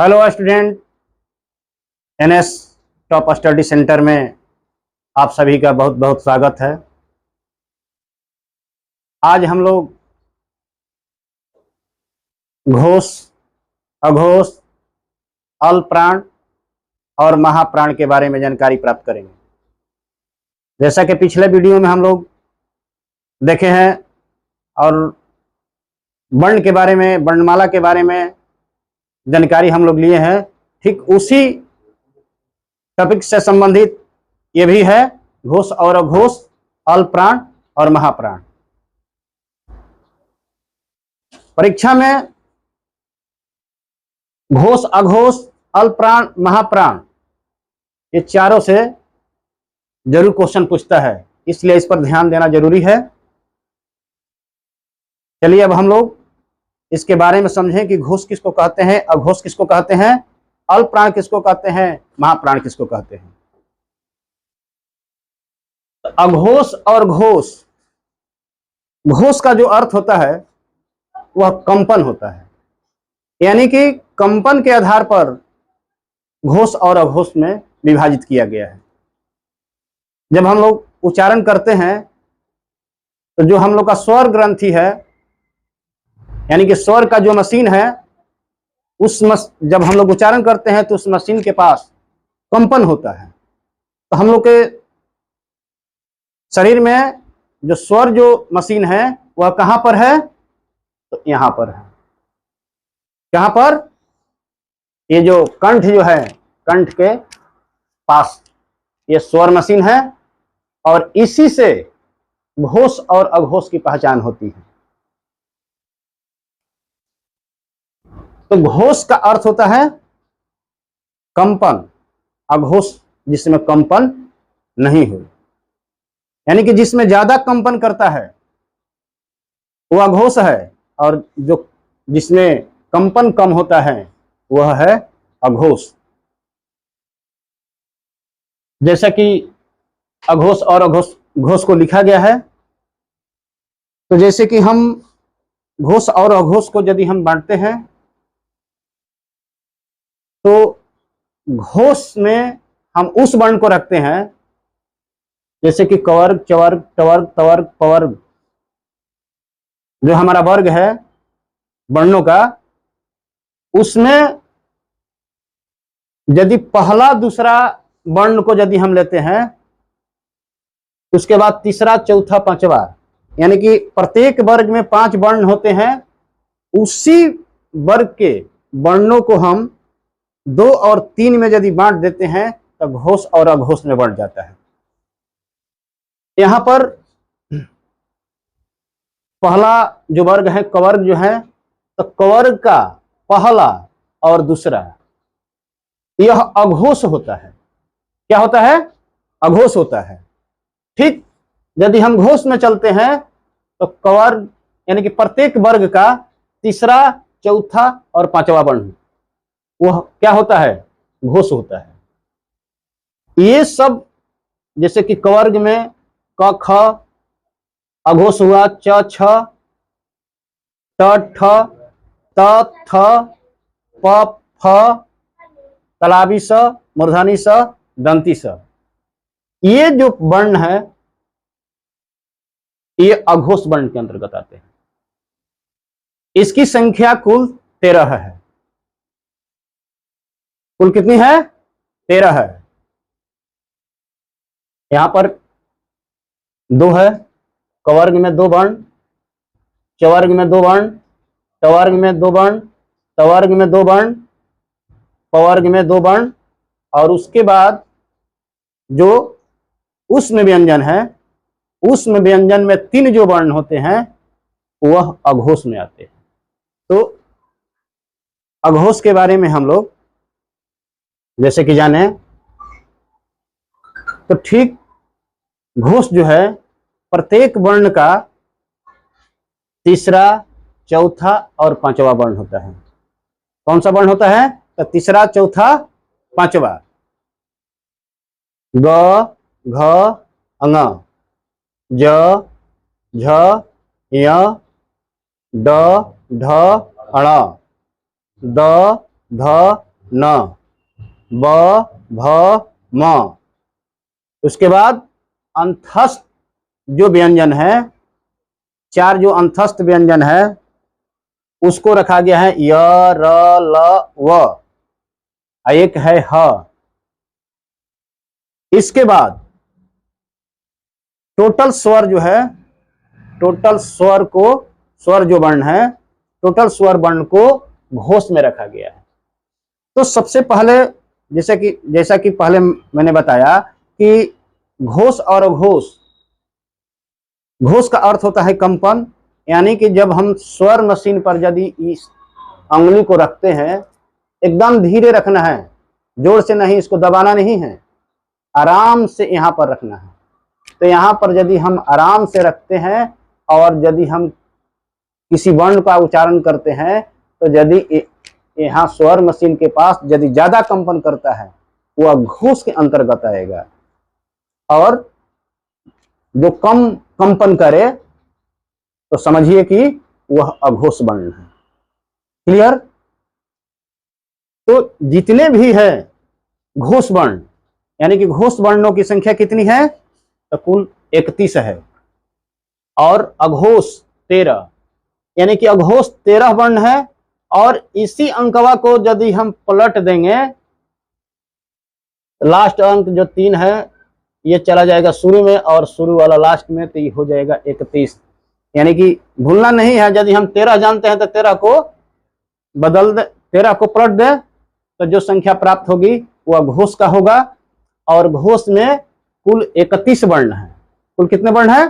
Hello student, NS top study centre में आप सभी का बहुत बहुत स्वागत है। आज हम लोग घोष, अघोष, अल्पप्राण और महाप्राण के बारे में जानकारी प्राप्त करेंगे। जैसा कि पिछले वीडियो में हम लोग देखे हैं और वर्ण के बारे में, वर्णमाला के बारे में जानकारी हम लोग लिए हैं, ठीक उसी टॉपिक से संबंधित ये भी है, घोष और अघोष, अल्पप्राण और महाप्राण। परीक्षा में घोष, अघोष, अल्पप्राण, महाप्राण ये चारों से जरूर क्वेश्चन पूछता है, इसलिए इस पर ध्यान देना जरूरी है। चलिए अब हम लोग इसके बारे में समझें कि घोष किसको कहते हैं, अघोष किसको कहते हैं, अल्पप्राण किसको कहते हैं, महाप्राण किसको कहते हैं। अघोष और घोष, घोष का जो अर्थ होता है वह कंपन होता है, यानी कि कंपन के आधार पर घोष और अघोष में विभाजित किया गया है। जब हम लोग उच्चारण करते हैं तो जो हम लोग का स्वर ग्रंथि है, यानी कि स्वर का जो मशीन है, जब हम लोग उच्चारण करते हैं तो उस मशीन के पास कंपन होता है। तो हम लोग के शरीर में जो स्वर जो मशीन है वह कहां पर है, तो यहां पर है। कहां पर, ये जो कंठ जो है, कंठ के पास ये स्वर मशीन है और इसी से घोष और अघोष की पहचान होती है। तो घोष का अर्थ होता है कंपन, अघोष जिसमें कंपन नहीं हो, यानी कि जिसमें ज्यादा कंपन करता है वह अघोष है, और जो जिसमें कंपन कम होता है वह है अघोष। जैसा कि अघोष और अघोष, घोष को लिखा गया है, तो जैसे कि हम घोष और अघोष को यदि हम बांटते हैं तो घोष में हम उस वर्ण को रखते हैं, जैसे कि कवर्ग, चवर्ग, टवर्ग, तवर्ग, पवर्ग, जो हमारा वर्ग है वर्णों का, उसमें यदि पहला दूसरा वर्ण को यदि हम लेते हैं, उसके बाद तीसरा, चौथा, पांचवा, यानी कि प्रत्येक वर्ग में 5 वर्ण होते हैं। उसी वर्ग के वर्णों को हम 2 और 3 में यदि बांट देते हैं तो घोष और अघोष में बढ़ जाता है। यहां पर पहला जो वर्ग है, कवर्ग जो है, तो कवर्ग का पहला और दूसरा यह अघोष होता है। क्या होता है? अघोष होता है। ठीक यदि हम घोष में चलते हैं तो कवर्ग यानी कि प्रत्येक वर्ग का तीसरा, चौथा और पांचवा वर्ण वह क्या होता है? घोष होता है। ये सब जैसे कि कवर्ग में क, ख, अघोष हुआ च, छ, ट, ठ, त, थ, प, फ, तलाबी स, मूर्धनी स, दंती स, ये जो वर्ण है ये अघोष वर्ण के अंतर्गत आते हैं। इसकी संख्या कुल 13 है। कुल कितनी है? 13 है। यहां पर 2 है, कवर्ग में 2 वर्ण, चवर्ग में 2 वर्ण, टवर्ग में 2 वर्ण, तवर्ग में 2 वर्ण, पवर्ग में 2 वर्ण, और उसके बाद जो उष्म व्यंजन है, उष्म व्यंजन में 3 जो वर्ण होते हैं वह अघोष में आते हैं। तो अघोष के बारे में हम लोग जैसे कि जाने, तो ठीक घोष जो है प्रत्येक वर्ण का तीसरा, चौथा और पांचवा वर्ण होता है। कौन सा वर्ण होता है? तो तीसरा, चौथा, पांचवा। ग, घ, अंग, ज, झ, य, ड, ढ, अण, द, ध, न, ब, भ, म। उसके बाद अंतस्थ जो व्यंजन है, चार जो अंतस्थ व्यंजन है उसको रखा गया है य, र, ल, व। एक है ह। इसके बाद टोटल स्वर जो है, टोटल स्वर को, स्वर जो वर्ण है, टोटल स्वर वर्ण को घोष में रखा गया है। तो सबसे पहले जैसा कि पहले मैंने बताया कि घोष और अघोष, घोष का अर्थ होता है कंपन, यानी कि जब हम स्वर मशीन पर यदि इस अंगुली को रखते हैं, एकदम धीरे रखना है, जोर से नहीं, इसको दबाना नहीं है, आराम से यहां पर रखना है। तो यहां पर यदि हम आराम से रखते हैं और यदि हम किसी वर्ण का उच्चारण करते हैं, तो यदि यहाँ स्वर मशीन के पास यदि ज्यादा कंपन करता है, वह घोष के अंतर्गत आएगा, और जो कम कंपन करे तो समझिए कि वह अघोष वर्ण है। क्लियर? तो जितने भी है घोष वर्ण, यानी कि घोष वर्णों की संख्या कितनी है? तो कुल 31 है, और अघोष 13, यानी कि अघोष 13 वर्ण है। और इसी अंकवा को यदि हम पलट देंगे, लास्ट अंक जो 3 है ये चला जाएगा शुरू में, और शुरू वाला लास्ट में, तो ये हो जाएगा 31। यानी कि भूलना नहीं है, यदि हम 13 जानते हैं तो 13 को बदल दे, 13 को पलट दे, तो जो संख्या प्राप्त होगी वह घोष का होगा। और घोष में कुल 31 वर्ण है। कुल कितने वर्ण है?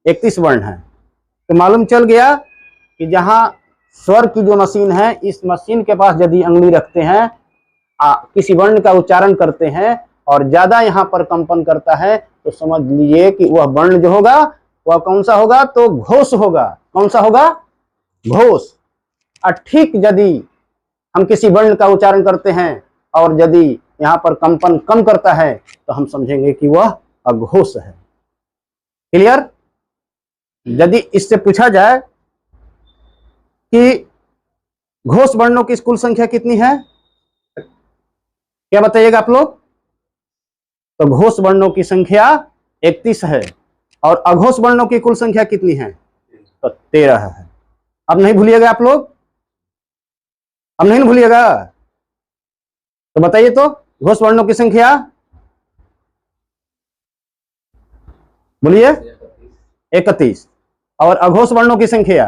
31 वर्ण है। तो मालूम चल गया कि जहां स्वर की जो मशीन है, इस मशीन के पास यदि अंगुली रखते हैं, किसी वर्ण का उच्चारण करते हैं और ज्यादा यहाँ पर कंपन करता है, तो समझ लीजिए कि वह वर्ण जो होगा वह कौन सा होगा? तो घोष होगा। कौन सा होगा? घोष। और ठीक यदि हम किसी वर्ण का उच्चारण करते हैं और यदि यहाँ पर कंपन कम करता है, तो हम समझेंगे कि वह अघोष है। क्लियर? यदि इससे पूछा जाए कि घोष वर्णों की कुल संख्या कितनी है, क्या बताइएगा आप लोग? तो घोष वर्णों की संख्या 31 है, और अघोष वर्णों की कुल संख्या कितनी है? तो 13 है। अब नहीं भूलिएगा आप लोग, अब नहीं भूलिएगा। तो बताइए तो घोष वर्णों की संख्या बोलिए। 31। और अघोष वर्णों की संख्या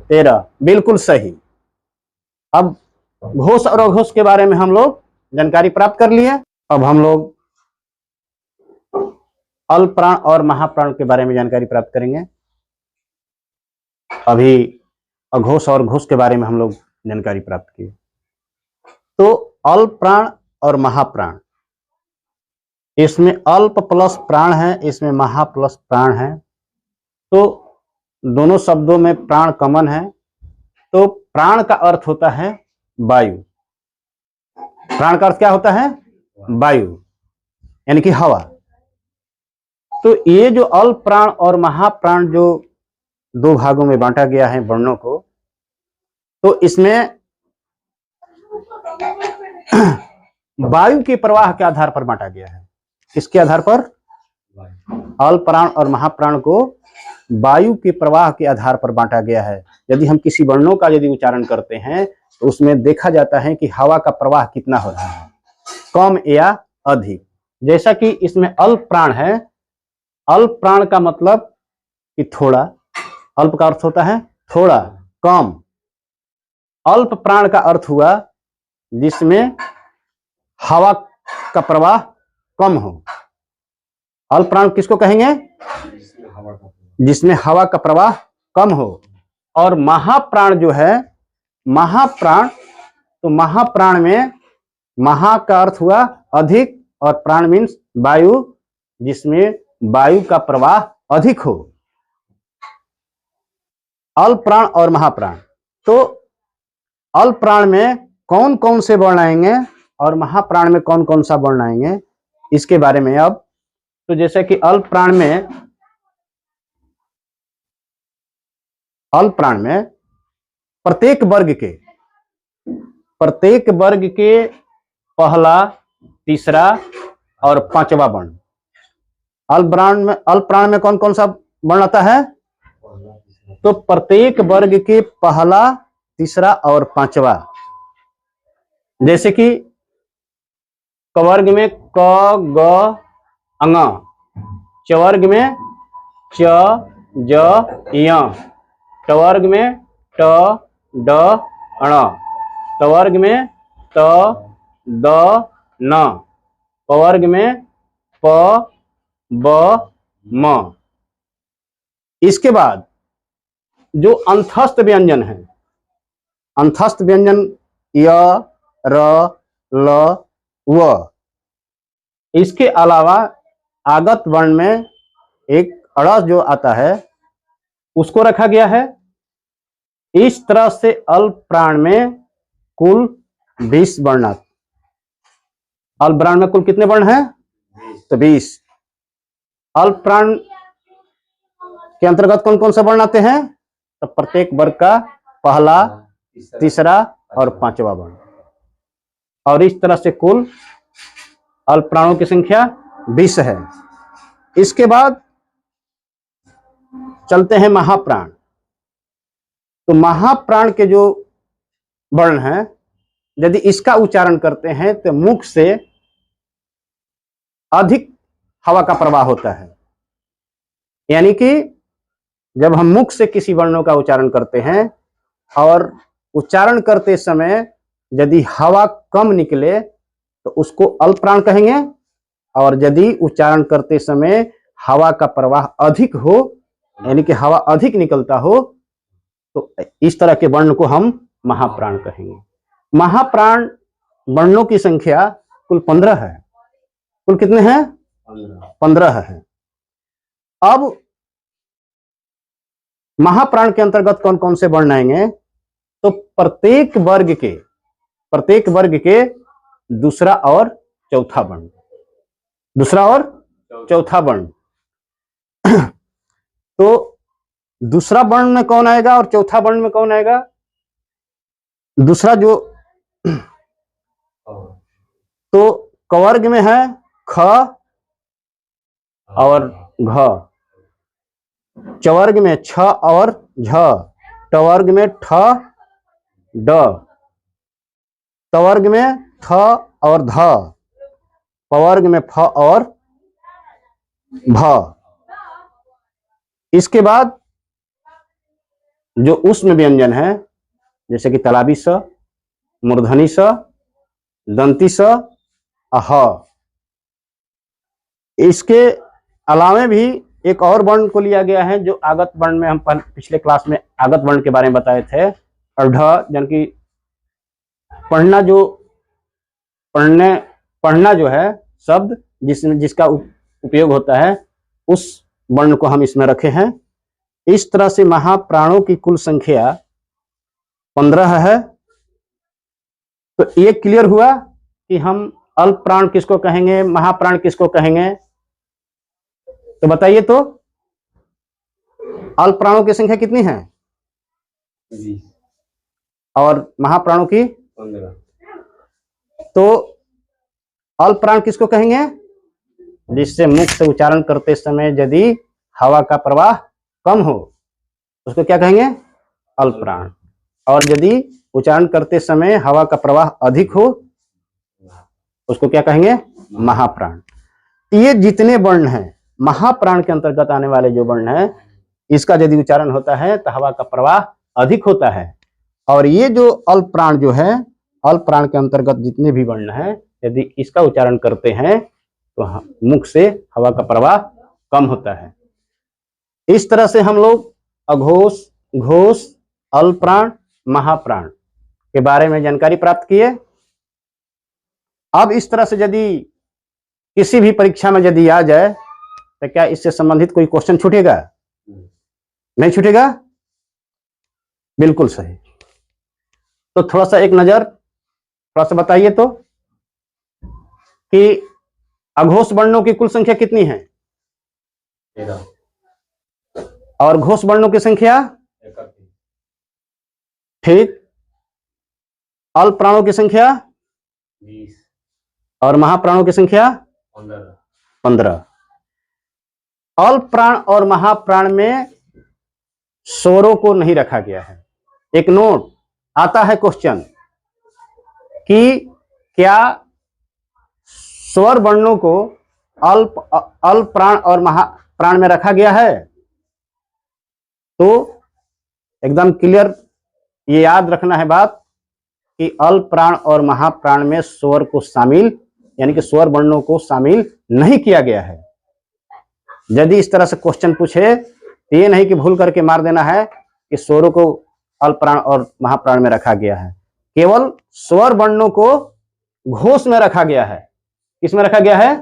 13। बिल्कुल सही। अब घोष और अघोष के बारे में हम लोग जानकारी प्राप्त कर लिए। अब हम लोग अल्प प्राण और महाप्राण के बारे में जानकारी प्राप्त करेंगे। अभी अघोष और घोष के बारे में हम लोग जानकारी प्राप्त किए। तो अल्प प्राण और महाप्राण, इसमें अल्प प्लस प्राण है, इसमें महा प्लस प्राण है। तो दोनों शब्दों में प्राण कॉमन है। तो प्राण का अर्थ होता है वायु। प्राण का अर्थ क्या होता है? वायु, यानी कि हवा। तो ये जो अल्प प्राण और महाप्राण जो दो भागों में बांटा गया है वर्णों को, तो इसमें वायु के प्रवाह के आधार पर बांटा गया है। किसके आधार पर? अल्प प्राण और महाप्राण को वायु के प्रवाह के आधार पर बांटा गया है। यदि हम किसी वर्णों का यदि उच्चारण करते हैं, तो उसमें देखा जाता है कि हवा का प्रवाह कितना हो रहा है, कम या अधिक। जैसा कि इसमें अल्प प्राण है, अल्प प्राण का मतलब कि थोड़ा, अल्प का अर्थ होता है थोड़ा, कम। अल्प प्राण का अर्थ हुआ जिसमें हवा का प्रवाह कम हो। अल्प प्राण किसको कहेंगे? जिसमें हवा का प्रवाह कम हो। और महाप्राण जो है, महाप्राण, तो महाप्राण में महा का अर्थ हुआ अधिक, और प्राण मीन्स वायु, जिसमें वायु का प्रवाह अधिक हो। अल्प प्राण और महाप्राण। तो अल्प प्राण में कौन कौन से वर्ण आएंगे और महाप्राण में कौन कौन सा वर्ण आएंगे, इसके बारे में अब। तो जैसे कि अल्प प्राण में प्रत्येक वर्ग के प्रत्येक वर्ग के पहला, तीसरा और पांचवा वर्ण। अल्प प्राण में कौन कौन सा वर्ण आता है? तो प्रत्येक वर्ग के पहला, तीसरा और पांचवा। जैसे कि कवर्ग में क, ग, अंग, चवर्ग में च, ज, य, टवर्ग में ट, ड, अण, तवर्ग में त, द, न, पवर्ग में प, ब, म। इसके बाद जो अंतस्थ व्यंजन है, अंतस्थ व्यंजन य, र, ल, व, इसके अलावा आगत वर्ण में एक अड़स जो आता है उसको रखा गया है। इस तरह से अल्प प्राण में कुल 20 वर्ण। अल्प प्राण में कुल कितने वर्ण हैं? तो 20। अल्प प्राण के अंतर्गत कौन कौन से वर्ण आते हैं? तो प्रत्येक वर्ग का पहला, तीसरा और पांचवा वर्ण। और इस तरह से कुल अल्प प्राणों की संख्या 20 है। इसके बाद चलते हैं महाप्राण। तो महाप्राण के जो वर्ण हैं, यदि इसका उच्चारण करते हैं तो मुख से अधिक हवा का प्रवाह होता है। यानी कि जब हम मुख से किसी वर्णों का उच्चारण करते हैं और उच्चारण करते समय यदि हवा कम निकले तो उसको अल्प प्राण कहेंगे, और यदि उच्चारण करते समय हवा का प्रवाह अधिक हो, यानी कि हवा अधिक निकलता हो, तो इस तरह के वर्ण को हम महाप्राण कहेंगे। महाप्राण वर्णों की संख्या कुल 15 है। कुल कितने हैं? 15 है। अब महाप्राण के अंतर्गत कौन कौन से वर्ण आएंगे? तो प्रत्येक वर्ग के दूसरा और चौथा वर्ण, दूसरा और चौथा वर्ण। तो दूसरा वर्ण में कौन आएगा और चौथा वर्ण में कौन आएगा? दूसरा जो तो कवर्ग में है ख और घ, चवर्ग में छ और झ, टवर्ग में ठ, ड, तवर्ग में थ और ध, पवर्ग में फ और भ। इसके बाद जो उष्म व्यंजन है, जैसे कि तालाबी स, मूर्धनी स, दंती स, अह। इसके अलावे भी एक और वर्ण को लिया गया है जो आगत वर्ण में हम पिछले क्लास में आगत वर्ण के बारे में बताए थे। अर्ध, यानी कि पढ़ना जो है शब्द जिसका उपयोग होता है, उस वर्ण को हम इसमें रखे हैं। इस तरह से महाप्राणों की कुल संख्या 15 है। तो ये क्लियर हुआ कि हम अल्प प्राण किसको कहेंगे, महाप्राण किसको कहेंगे। तो बताइए तो अल्प प्राणों की संख्या कितनी है? 20 और महाप्राणों की 15। तो अल्प प्राण किसको कहेंगे? जिससे मुख से उच्चारण करते समय यदि हवा का प्रवाह कम हो उसको क्या कहेंगे? अल्प प्राण। और यदि उच्चारण करते समय हवा का प्रवाह अधिक हो उसको क्या कहेंगे? महाप्राण। ये जितने वर्ण हैं, महाप्राण के अंतर्गत आने वाले जो वर्ण है, इसका यदि उच्चारण होता है तो हवा का प्रवाह अधिक होता है। और ये जो अल्प प्राण जो है, अल्प प्राण के अंतर्गत जितने भी वर्ण हैं, यदि इसका उच्चारण करते हैं तो मुख से हवा का प्रवाह कम होता है। इस तरह से हम लोग अघोष, घोष, अल्प प्राण, महाप्राण के बारे में जानकारी प्राप्त किए। अब इस तरह से यदि किसी भी परीक्षा में यदि आ जाए तो क्या इससे संबंधित कोई क्वेश्चन छूटेगा? नहीं छूटेगा। बिल्कुल सही। तो थोड़ा सा एक नजर थोड़ा सा बताइए तो कि अघोष वर्णों की कुल संख्या कितनी है? 13। और घोष वर्णों की संख्या? 31। ठीक। अल्प प्राणों की संख्या 20 और महाप्राणों की संख्या 15। अल्प प्राण और महाप्राण में स्वरों को नहीं रखा गया है। एक नोट आता है क्वेश्चन कि क्या स्वर वर्णों को अल्प प्राण और महाप्राण में रखा गया है? तो एकदम क्लियर ये याद रखना है बात कि अल्प प्राण और महाप्राण में स्वर को शामिल यानी कि स्वर वर्णों को शामिल नहीं किया गया है। यदि इस तरह से क्वेश्चन पूछे तो ये नहीं कि भूल करके मार देना है कि स्वरों को अल्प प्राण और महाप्राण में रखा गया है। केवल स्वर वर्णों को घोष में रखा गया है। किसमें रखा गया है?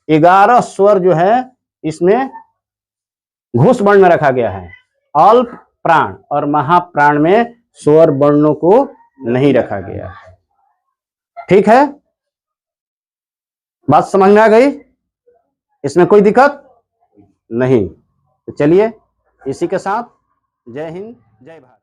11 स्वर जो है इसमें घोष वर्ण में रखा गया है। अल्प प्राण और महाप्राण में स्वर वर्णों को नहीं रखा गया है। ठीक है, बात समझ में आ गई? इसमें कोई दिक्कत नहीं। तो चलिए इसी के साथ जय हिंद जय भारत।